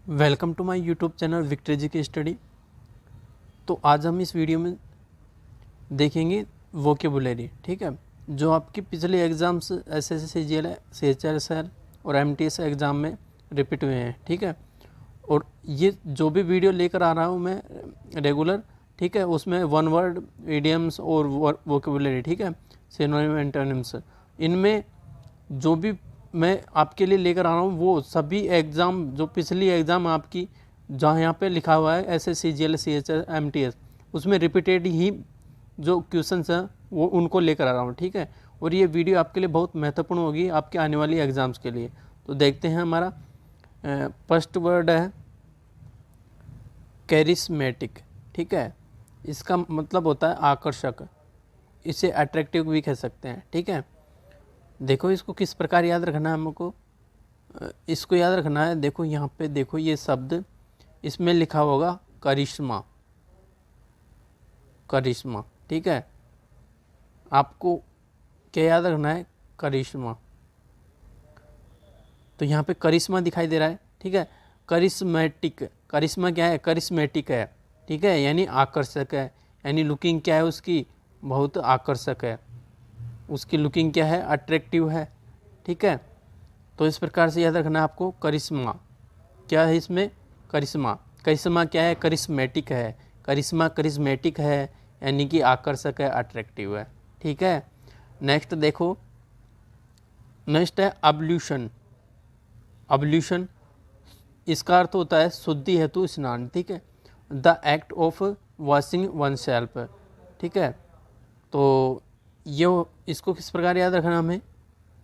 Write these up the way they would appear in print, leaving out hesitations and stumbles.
Welcome to my YouTube channel Victor ji की study. तो आज हम इस वीडियो में देखेंगे वोकेबुलरी, ठीक है, जो आपकी पिछले एग्ज़ाम्स एसएससी सीजीएल सीएचएसएल और एमटीएस एग्ज़ाम में रिपीट हुए हैं, ठीक है। और ये जो भी वीडियो लेकर आ रहा हूँ मैं रेगुलर, ठीक है, उसमें वन वर्ड इडियम्स और वोकेबुलरी, ठीक है, सिनोनिम एंटोनिम्स, इनमें जो भी मैं आपके लिए लेकर आ रहा हूँ वो सभी एग्ज़ाम, जो पिछली एग्ज़ाम आपकी जहाँ यहाँ पे लिखा हुआ है एसएस सीजीएल सीएचएस एमटीएस, उसमें रिपीटेड ही जो क्वेश्चंस हैं वो उनको लेकर आ रहा हूँ, ठीक है। और ये वीडियो आपके लिए बहुत महत्वपूर्ण होगी आपके आने वाली एग्ज़ाम्स के लिए। तो देखते हैं, हमारा फर्स्ट वर्ड है कैरिस्मेटिक, ठीक है। इसका मतलब होता है आकर्षक, इसे अट्रैक्टिव भी कह सकते हैं, ठीक है। देखो इसको किस प्रकार याद रखना है हमको, इसको याद रखना है। देखो यहाँ पे देखो ये शब्द, इसमें लिखा होगा करिश्मा, करिश्मा, ठीक है। आपको क्या याद रखना है, करिश्मा। तो यहाँ पे करिश्मा दिखाई दे रहा है, ठीक है। करिश्मेटिक, करिश्मा क्या है, करिश्मेटिक है, ठीक है, यानी आकर्षक है, यानी लुकिंग क्या है उसकी, बहुत आकर्षक है, उसकी लुकिंग क्या है, अट्रैक्टिव है, ठीक है। तो इस प्रकार से याद रखना है आपको। करिश्मा क्या है इसमें, करिश्मा, करिश्मा क्या है, करिश्मेटिक है, करिश्मा करिश्मेटिक है, यानी कि आकर्षक है, अट्रैक्टिव है, ठीक है। नेक्स्ट देखो, नेक्स्ट है अब्ल्यूशन। अब्ल्यूशन इसका अर्थ होता है शुद्धि हेतु स्नान, ठीक है, the act of washing one self, ठीक है। तो ये इसको किस प्रकार याद रखना हमें,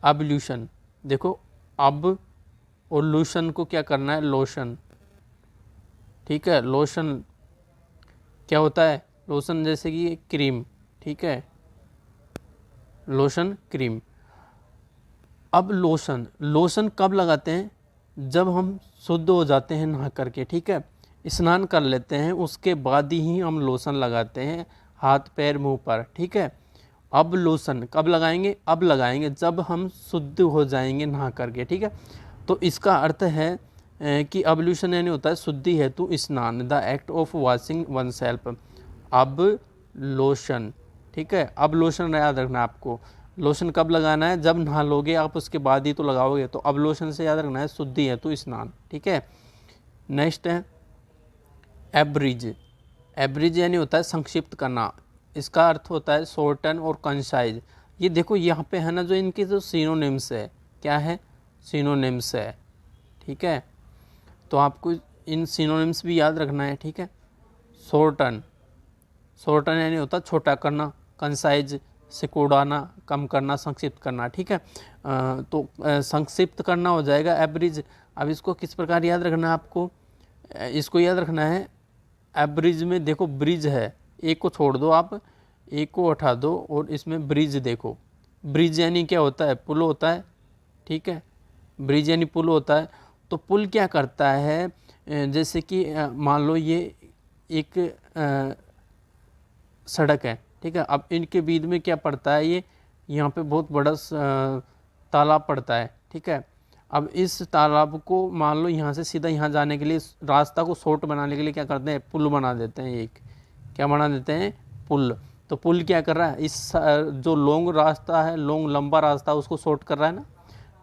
अब्ल्यूशन। देखो अब और लोशन को क्या करना है, लोशन, ठीक है। लोशन क्या होता है, लोशन जैसे कि क्रीम, ठीक है, लोशन क्रीम। अब लोशन, लोशन कब लगाते हैं, जब हम शुद्ध हो जाते हैं नहा करके, ठीक है, स्नान कर लेते हैं, उसके बाद ही हम लोशन लगाते हैं हाथ पैर मुंह पर, ठीक है। अब लोशन कब लगाएंगे, अब लगाएंगे जब हम शुद्ध हो जाएंगे नहा करके, ठीक है। तो इसका अर्थ है कि अब्ल्यूशन यानी होता है शुद्धि हेतु स्नान, the act of washing one self. अब लोशन, ठीक है, अब लोशन याद रखना है आपको। लोशन कब लगाना है, जब नहा लोगे आप उसके बाद ही तो लगाओगे, तो अब लोशन से याद रखना है शुद्धि हेतु स्नान, ठीक है। नेक्स्ट है एब्रिज। एब्रिज यानी होता है संक्षिप्त करना, इसका अर्थ होता है शॉर्टन और कंसाइज। ये देखो यहाँ पे है ना, जो इनके जो सिनोनिम्स है, क्या है, सिनोनिम्स है, ठीक है। तो आपको इन सिनोनिम्स भी याद रखना है, ठीक है। शॉर्टन, शॉर्टन यानी होता है छोटा करना, कंसाइज सिकुड़ाना, कम करना, संक्षिप्त करना, ठीक है। तो संक्षिप्त करना हो जाएगा एब्रिज। अब इसको किस प्रकार याद रखना है आपको, इसको याद रखना है, एब्रिज में देखो ब्रिज है, एक को छोड़ दो आप, एक को उठा दो और इसमें ब्रिज देखो। ब्रिज यानी क्या होता है, पुल होता है, ठीक है, ब्रिज यानी पुल होता है। तो पुल क्या करता है, जैसे कि मान लो ये एक सड़क है, ठीक है, अब इनके बीच में क्या पड़ता है, ये यहाँ पे बहुत बड़ा तालाब पड़ता है, ठीक है। अब इस तालाब को मान लो यहाँ से सीधा यहाँ जाने के लिए, रास्ता को शॉर्ट बनाने के लिए क्या करते हैं, पुल बना देते हैं, एक क्या बना देते हैं, पुल। तो पुल क्या कर रहा है, इस जो लॉन्ग रास्ता है, लॉन्ग लंबा रास्ता, उसको शॉर्ट कर रहा है ना,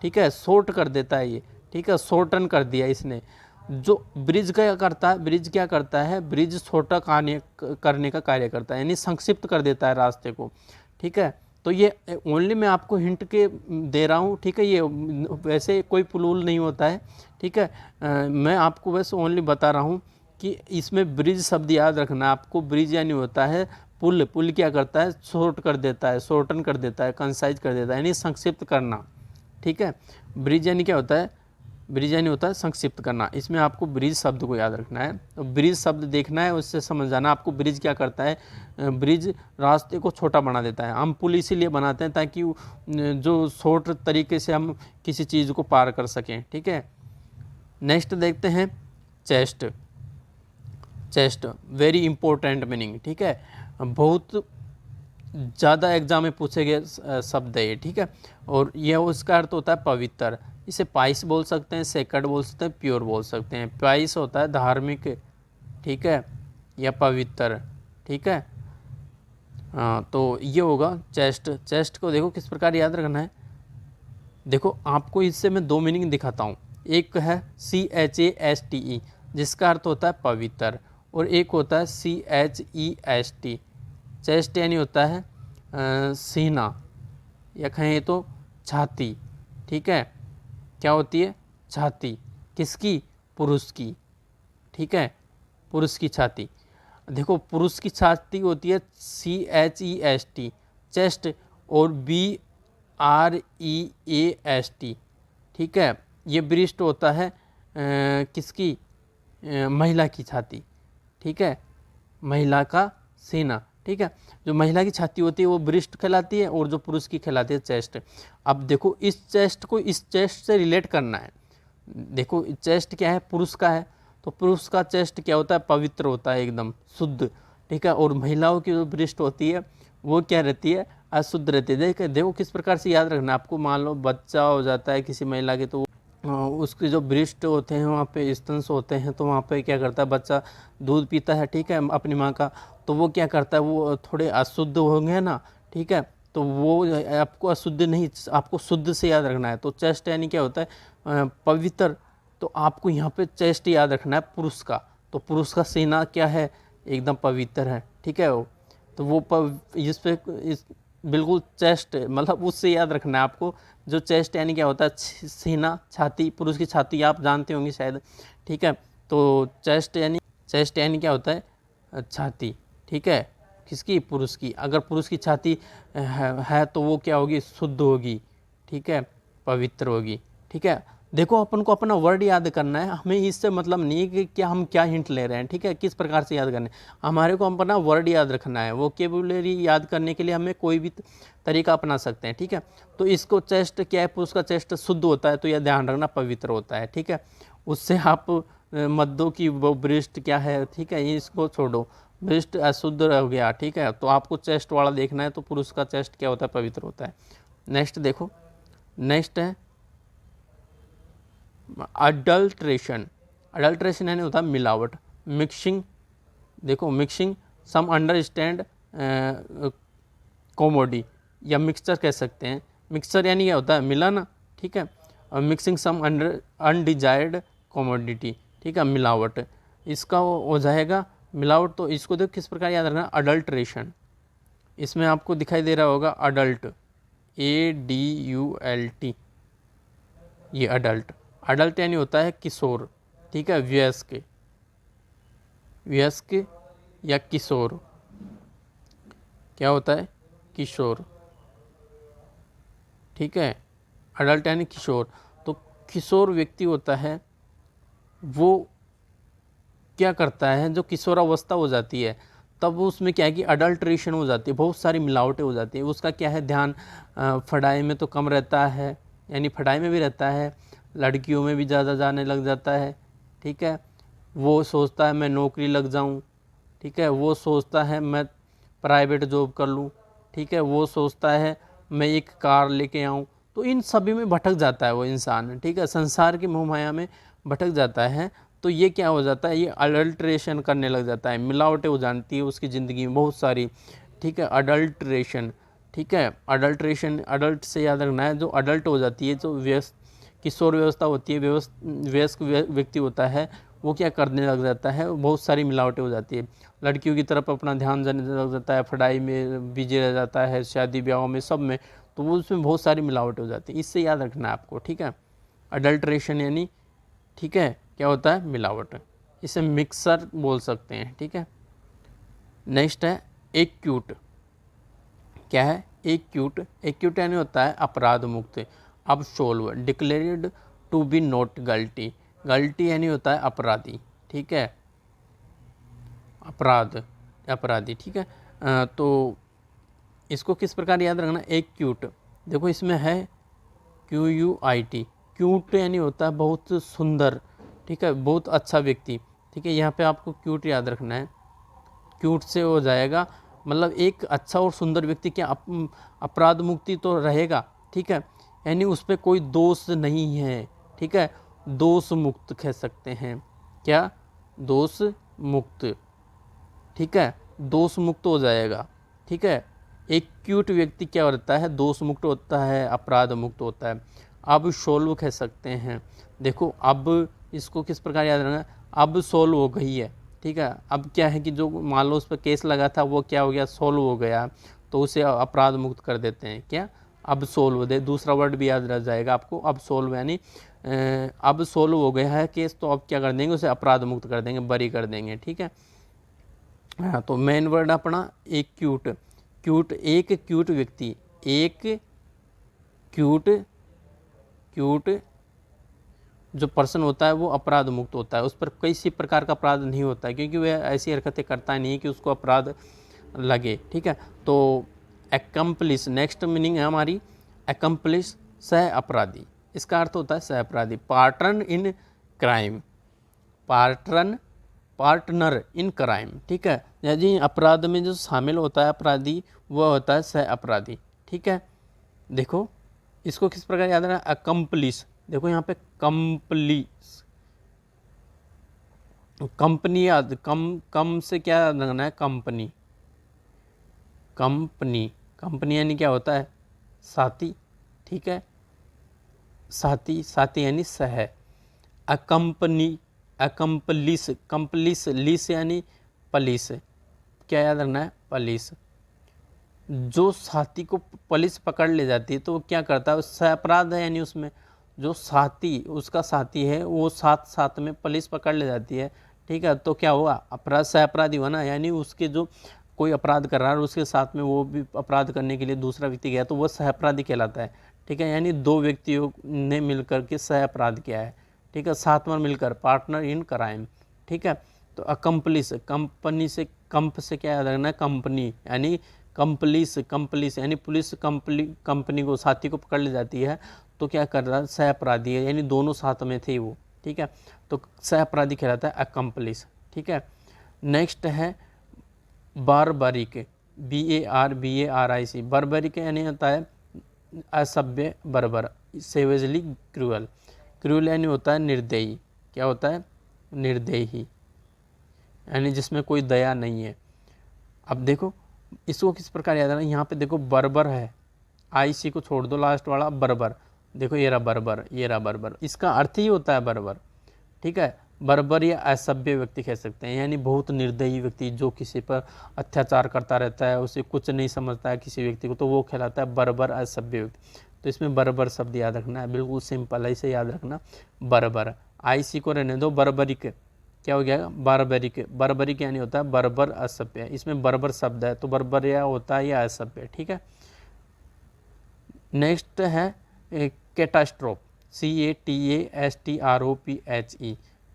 ठीक है, शॉर्ट कर देता है ये, ठीक है, शॉर्टन कर दिया इसने। जो ब्रिज क्या करता है, ब्रिज क्या करता है, ब्रिज छोटा करने का कार्य करता है, यानी संक्षिप्त कर देता है रास्ते को, ठीक है। तो ये ओनली मैं आपको हिंट के दे रहा हूँ, ठीक है, ये वैसे कोई पुलुल नहीं होता है, ठीक है। मैं आपको बस ओनली बता रहा हूँ कि इसमें ब्रिज शब्द याद रखना आपको। ब्रिज यानी होता है पुल, पुल क्या करता है, शॉर्ट कर देता है, शॉर्टन कर देता है, कंसाइज कर देता है, यानी संक्षिप्त करना, ठीक है। ब्रिज यानी क्या होता है, ब्रिज यानी होता है संक्षिप्त करना। इसमें आपको ब्रिज शब्द को याद रखना है, तो ब्रिज शब्द देखना है, उससे समझ जाना आपको ब्रिज क्या करता है। ब्रिज रास्ते को छोटा बना देता है। हम पुल इसीलिए बनाते हैं ताकि जो शॉर्ट तरीके से हम किसी चीज़ को पार कर सकें, ठीक है। नेक्स्ट देखते हैं chest. Chest very important meaning, ठीक है, बहुत ज़्यादा एग्जाम में पूछे गए शब्द है ये, ठीक है। और यह उसका अर्थ होता है पवित्र। इसे पाइस बोल सकते हैं, सेक्रेड बोल सकते हैं, प्योर बोल सकते हैं। पाइस होता है धार्मिक, ठीक है, या पवित्र, ठीक है। हाँ, तो ये होगा चेस्ट। चेस्ट को देखो किस प्रकार याद रखना है। देखो आपको इससे मैं दो मीनिंग दिखाता हूँ। एक है CHASTE जिसका अर्थ होता है पवित्र, और एक होता है CHEST। चेस्ट यानी होता है सीना, या कहें तो छाती, ठीक है। क्या होती है? छाती। किसकी? पुरुष की, ठीक है, पुरुष की छाती। देखो पुरुष की छाती होती है CHEST चेस्ट, और BREAST, ठीक है। ये ब्रिस्ट होता है किसकी? महिला की छाती, ठीक है, महिला का सीना, ठीक है। जो महिला की छाती होती है वो ब्रिस्ट कहलाती है, और जो पुरुष की कहलाती है चेस्ट। अब देखो इस चेस्ट को इस चेस्ट से रिलेट करना है। देखो चेस्ट क्या है? पुरुष का है, तो पुरुष का चेस्ट क्या होता है? पवित्र होता है, एकदम शुद्ध, ठीक है। और महिलाओं की जो ब्रिस्ट होती है वो क्या रहती है? अशुद्ध रहती है। देखो किस प्रकार से याद रखना। आपको मान लो बच्चा हो जाता है किसी महिला के, तो उसके जो ब्रिस्ट होते हैं वहाँ पे स्तंस होते हैं, तो वहाँ पे क्या करता है बच्चा? दूध पीता है, ठीक है, अपनी माँ का। तो वो क्या करता है? वो थोड़े अशुद्ध होंगे ना, ठीक है, तो वो आपको अशुद्ध नहीं, आपको शुद्ध से याद रखना है। तो चेस्ट यानी क्या होता है? पवित्र। तो आपको यहाँ पे चेस्ट याद रखना है पुरुष का। तो पुरुष का सीना क्या है? एकदम पवित्र है, ठीक है। वो तो वो इस पे बिल्कुल चेस्ट, मतलब उससे याद रखना है आपको। जो चेस्ट यानी क्या होता है? सीना, छाती, पुरुष की छाती आप जानते होंगे शायद, ठीक है। तो चेस्ट यानी क्या होता है? छाती, ठीक है, किसकी? पुरुष की। अगर पुरुष की छाती है तो वो क्या होगी? शुद्ध होगी, ठीक है, पवित्र होगी, ठीक है। देखो अपन को अपना वर्ड याद करना है, हमें इससे मतलब नहीं है कि क्या हम क्या हिंट ले रहे हैं, ठीक है, किस प्रकार से याद करना है। हमारे को अपना वर्ड याद रखना है। वोकेबुलरी याद करने के लिए हमें कोई भी तरीका अपना सकते हैं, ठीक है। तो इसको चेस्ट क्या है? पुरुष का चेस्ट शुद्ध होता है, तो यह ध्यान रखना पवित्र होता है, ठीक है। उससे आप मत दो कि वो ब्रिस्ट क्या है, ठीक है, इसको छोड़ो, ब्रिस्ट अशुद्ध हो गया, ठीक है। तो आपको चेस्ट वाला देखना है, तो पुरुष का चेस्ट क्या होता है? पवित्र होता है। नेक्स्ट देखो, नेक्स्ट है अडल्ट्रेशन। अडल्ट्रेशन यानी होता है मिलावट, मिक्सिंग। देखो मिक्सिंग सम अंडरस्टैंड कॉमोडी, या मिक्सचर कह सकते हैं। मिक्सचर यानी क्या होता है? मिलाना, ठीक है। और मिक्सिंग सम अनडिजायर्ड कॉमोडिटी, ठीक है, मिलावट। इसका हो जाएगा मिलावट। तो इसको देखो किस प्रकार याद रखना, अडल्ट्रेशन। इसमें आपको दिखाई दे रहा होगा अडल्ट, ADULT, ये अडल्ट। अडल्ट यानी होता है किशोर, ठीक है, वयस्क, वयस्क या किशोर। क्या होता है? किशोर, ठीक है। अडल्ट यानी किशोर। तो किशोर व्यक्ति होता है वो क्या करता है? जो किशोरावस्था हो जाती है तब उसमें क्या है कि अडल्ट्रेशन हो जाती है, बहुत सारी मिलावटें हो जाती है। उसका क्या है? ध्यान पढ़ाई में तो कम रहता है, यानी पढ़ाई में भी रहता है, लड़कियों में भी ज़्यादा जाने लग जाता है, ठीक है। वो सोचता है मैं नौकरी लग जाऊं, ठीक है। वो सोचता है मैं प्राइवेट जॉब कर लूं, ठीक है। वो सोचता है मैं एक कार लेके आऊं। तो इन सभी में भटक जाता है वो इंसान, ठीक है, संसार की मोह माया में भटक जाता है। तो ये क्या हो जाता है? ये अडल्ट्रेशन करने लग जाता है, मिलावटें हो जाती है उसकी ज़िंदगी में बहुत सारी, ठीक है, अडल्ट्रेशन, ठीक है। अडल्ट्रेशन, अडल्ट से याद रखना है, जो अडल्ट हो जाती है, जो व्यस्त किशोर व्यवस्था होती है, वयस्क व्यक्ति होता है, वो क्या करने लग जाता है? बहुत सारी मिलावटें हो जाती है। लड़कियों की तरफ अपना ध्यान जाने लग जाता है, पढ़ाई में बिजी रह जाता है, शादी ब्याहों में, सब में। तो वो उसमें बहुत सारी मिलावटें हो जाती है। इससे याद रखना है आपको, ठीक है। अडल्ट्रेशन यानी, ठीक है, क्या होता है? मिलावट। इसे मिक्सर बोल सकते हैं, ठीक है। नेक्स्ट है एक्यूट। क्या है? एक्यूट। एक्यूट यानी होता है अपराध मुक्त, अब्सोल्व, डिक्लेयर्ड टू बी नॉट गल्टी। गल्टी यानी होता है अपराधी, ठीक है, अपराध, अपराधी, ठीक है। तो इसको किस प्रकार याद रखना? एक्यूट। देखो इसमें है QUIT। क्यूट यानी होता है बहुत सुंदर, ठीक है, बहुत अच्छा व्यक्ति, ठीक है। यहाँ पे आपको क्यूट याद रखना है। क्यूट से हो जाएगा मतलब एक अच्छा और सुंदर व्यक्ति क्या अपराध मुक्ति तो रहेगा, ठीक है, यानी उस पर कोई दोष नहीं है, ठीक है, दोष मुक्त कह सकते हैं, क्या, दोष मुक्त, ठीक है, दोष मुक्त हो जाएगा, ठीक है। एक क्यूट व्यक्ति क्या होता है, दोष मुक्त होता है, अपराध मुक्त होता है। अब सोल्व कह सकते हैं, देखो अब इसको किस प्रकार याद रखना, अब सोल्व हो गई है, ठीक है। अब क्या है कि जो मान लो उस पर केस लगा था वो क्या हो गया, सोल्व हो गया, तो उसे अपराध मुक्त कर देते हैं, क्या, अब सोल्व हो दे, दूसरा वर्ड भी याद रह जाएगा आपको, अब सोल्व, यानी अब सोल्व हो गया है केस, तो अब क्या कर देंगे, उसे अपराध मुक्त कर देंगे, बरी कर देंगे, ठीक है। हाँ, तो मेन वर्ड अपना एक क्यूट, क्यूट, एक क्यूट व्यक्ति, एक क्यूट, क्यूट जो पर्सन होता है वो अपराध मुक्त होता है, उस पर किसी प्रकार का अपराध नहीं होता है, क्योंकि वह ऐसी हरकतें करता नहीं है कि उसको अपराध लगे, ठीक है। तो एकम्प्लिस, नेक्स्ट मीनिंग है हमारी एकम्प्लिस, सह अपराधी, इसका अर्थ होता है सह अपराधी। Partner in crime, partner in crime, ठीक है, यदि अपराध में जो शामिल होता है अपराधी वह होता है सह अपराधी, ठीक है। देखो इसको किस प्रकार याद रखना, अकम्प्लिस, देखो यहाँ पे कम्प्लीस, कंपनी याद, कम से क्या याद रखना है, कंपनी, कंपनी, कंपनी यानी क्या होता है, साथी, ठीक है, साथी, साथी यानी सह, अकम्पनी, अकम्पलिस, कंपलिस, लिस यानी पुलिस, क्या याद रखना है, पुलिस। जो साथी को पुलिस पकड़ ले जाती है तो वो क्या करता है, सह अपराध है, यानी उसमें जो साथी, उसका साथी है वो साथ साथ में पुलिस पकड़ ले जाती है, ठीक है, तो क्या हुआ, अपराध, सह अपराधी हुआ ना, यानी उसके जो कोई अपराध कर रहा है और उसके साथ में वो भी अपराध करने के लिए दूसरा व्यक्ति गया तो वह सह अपराधी कहलाता है, ठीक है, यानी दो व्यक्तियों ने मिलकर के सह अपराध किया है, ठीक है, साथ में मिलकर, पार्टनर इन क्राइम, ठीक है। तो अकम्पलिस, कंपनी से, कंप से क्या याद रखना है, कंपनी, यानी कंपलिस, कंपलिस यानी पुलिस कंपनी को, साथी को पकड़ ले जाती है तो क्या कर रहा है, सह अपराधी है, यानी दोनों साथ में थे वो, ठीक है, तो सह अपराधी कहलाता है अकम्पलिस, ठीक है। नेक्स्ट है बारबरिक, BARBARIC, बारबरिक यानी होता है असभ्य, बर्बर, सेवेजली क्रूअल, क्रूअल यानी होता है निर्दयी, क्या होता है, निर्दयी, यानी जिसमें कोई दया नहीं है। अब देखो इसको किस प्रकार याद रखना, यहाँ पे देखो बर्बर है, IC को छोड़ दो लास्ट वाला, बर्बर, देखो ये रहा बर्बर, ये रहा बर्बर, इसका अर्थ ही होता है बर्बर, ठीक है, बर्बर या असभ्य व्यक्ति कह सकते हैं, यानी बहुत निर्दयी व्यक्ति जो किसी पर अत्याचार करता रहता है, उसे कुछ नहीं समझता है किसी व्यक्ति को, तो वो कहलाता है बर्बर, असभ्य व्यक्ति। तो इसमें बर्बर शब्द याद रखना है, बिल्कुल सिंपल है, इसे याद रखना, बर्बर, IC को रहने दो, बर्बरिक, क्या हो गया, बारबरिक, बारबरिक यानी होता है बर्बर, असभ्य, इसमें बर्बर शब्द है तो बर्बर या होता है या असभ्य, ठीक है। नेक्स्ट है कैटास्ट्रोफ, CATASTROPHE,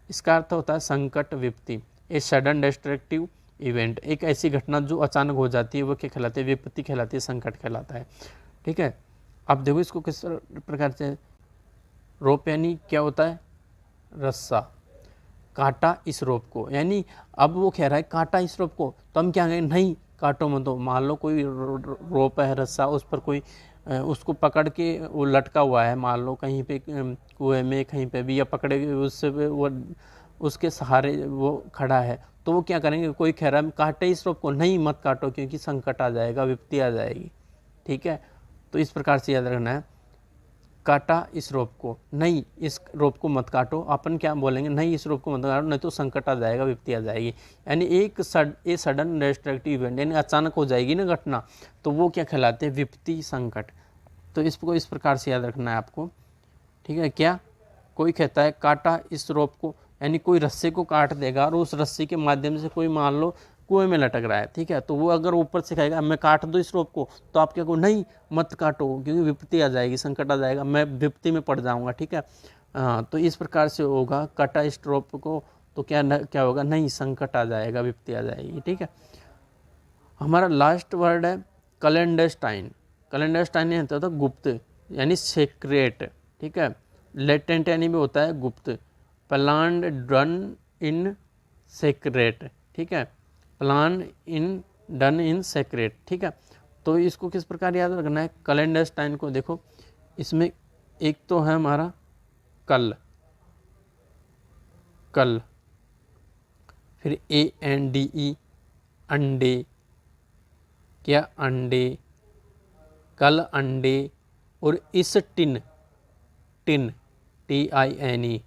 इसका अर्थ होता है संकट, विपत्ति, ए सडन डिस्ट्रक्टिव इवेंट, एक ऐसी घटना जो अचानक हो जाती है वो क्या कहलाती है, विपत्ति कहलाती है, संकट कहलाता है, ठीक है। अब देखो इसको किस प्रकार से, रोप यानी क्या होता है, रस्सा, काटा इस रोप को, यानी अब वो कह रहा है काटा इस रोप को, तो हम क्या कहेंगे, नहीं काटो मत दो, मान लो कोई रोप है, रस्सा, उस पर कोई उसको पकड़ के वो लटका हुआ है, मान लो कहीं पे कुएं में कहीं पे भी, या पकड़े उससे वो उसके सहारे वो खड़ा है, तो वो क्या करेंगे, कोई कह रहा है काटे इस रोप को, नहीं मत काटो क्योंकि संकट आ जाएगा, विपत्ति आ जाएगी, ठीक है। तो इस प्रकार से याद रखना है, काटा इस रोप को, नहीं इस रोप को मत काटो, अपन क्या बोलेंगे, नहीं इस रोप को मत काटो, नहीं तो संकट आ जाएगा, विपत्ति आ जाएगी, यानी एक सडन डिस्ट्रक्टिव इवेंट, यानी अचानक हो जाएगी ना घटना, तो वो क्या कहलाते हैं, विपत्ति, संकट। तो इसको इस प्रकार से याद रखना है आपको, ठीक है। क्या, कोई कहता है काटा इस रोप को, यानी कोई रस्से को काट देगा और उस रस्सी के माध्यम से कोई मान लो कुएं में लटक रहा है, ठीक है, तो वो अगर ऊपर से कहेगा मैं काट दो इस रोप को, तो आप क्या कहो, नहीं मत काटो क्योंकि विपत्ति आ जाएगी, संकट आ जाएगा, मैं विपत्ति में पड़ जाऊंगा, ठीक है। तो इस प्रकार से होगा, काटा इस रोप को, तो क्या होगा, नहीं संकट आ जाएगा, विपत्ति आ जाएगी, ठीक है। हमारा लास्ट वर्ड है कैलेंडरस्टाइन, कैलेंडरस्टाइन यानी होता है गुप्त, यानी सीक्रेट, ठीक है, लेटेंट यानी भी होता है गुप्त, प्लान्ड डन इन सीक्रेट, ठीक है, plan in done in secret, ठीक है। तो इसको किस प्रकार याद रखना है, क्लैंडस्टाइन को देखो, इसमें एक तो है हमारा कल, कल, फिर ANDE अंडे, क्या अंडे, कल अंडे, और इस टिन, टिन TINE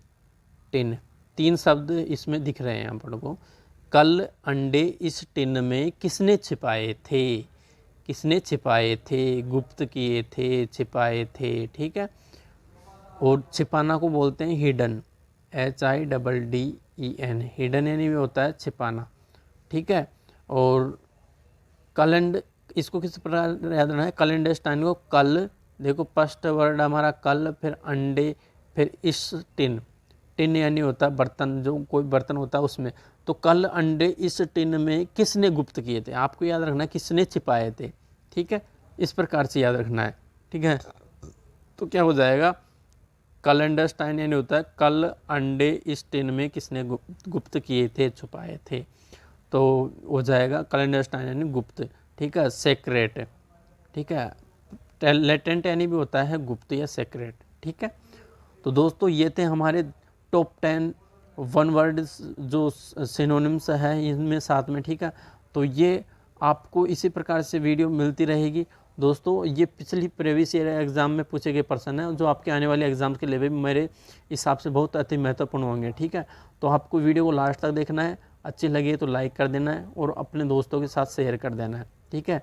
टिन, तीन शब्द इसमें दिख रहे हैं अपन को। कल अंडे इस टिन में किसने छिपाए थे, किसने छिपाए थे, गुप्त किए थे, छिपाए थे, ठीक है। और छिपाना को बोलते हैं हिडन, HIDDEN, हिडन यानी भी होता है छिपाना, ठीक है। और इसको किस प्रकार याद रखना है, क्लैंडस्टाइन को कल, देखो फर्स्ट वर्ड हमारा कल, फिर अंडे, फिर इस टिन, टिन यानी होता है बर्तन, जो कोई बर्तन होता है उसमें, तो कल अंडे इस टिन में किसने गुप्त किए थे, आपको याद रखना है किसने छिपाए थे, ठीक है। इस प्रकार से याद रखना है, ठीक है। तो क्या हो जाएगा, क्लैंडस्टाइन यानी होता है कल अंडे इस टिन में किसने गुप्त किए थे, छुपाए थे, तो हो जाएगा क्लैंडस्टाइन यानी गुप्त, ठीक है। सेक्रेट, ठीक है, लेटेंट यानी भी होता है गुप्त या सेक्रेट, ठीक है। तो दोस्तों ये थे हमारे टॉप 10 वन वर्ड जो सिनोनिम्स है इनमें साथ में, ठीक है। तो ये आपको इसी प्रकार से वीडियो मिलती रहेगी दोस्तों। ये पिछली प्रीवियस ईयर एग्ज़ाम में पूछे गए प्रश्न हैं जो आपके आने वाले एग्ज़ाम के लिए भी मेरे हिसाब से बहुत अति महत्वपूर्ण होंगे, ठीक है। तो आपको वीडियो को लास्ट तक देखना है, अच्छी लगी तो लाइक कर देना है और अपने दोस्तों के साथ शेयर कर देना है, ठीक है।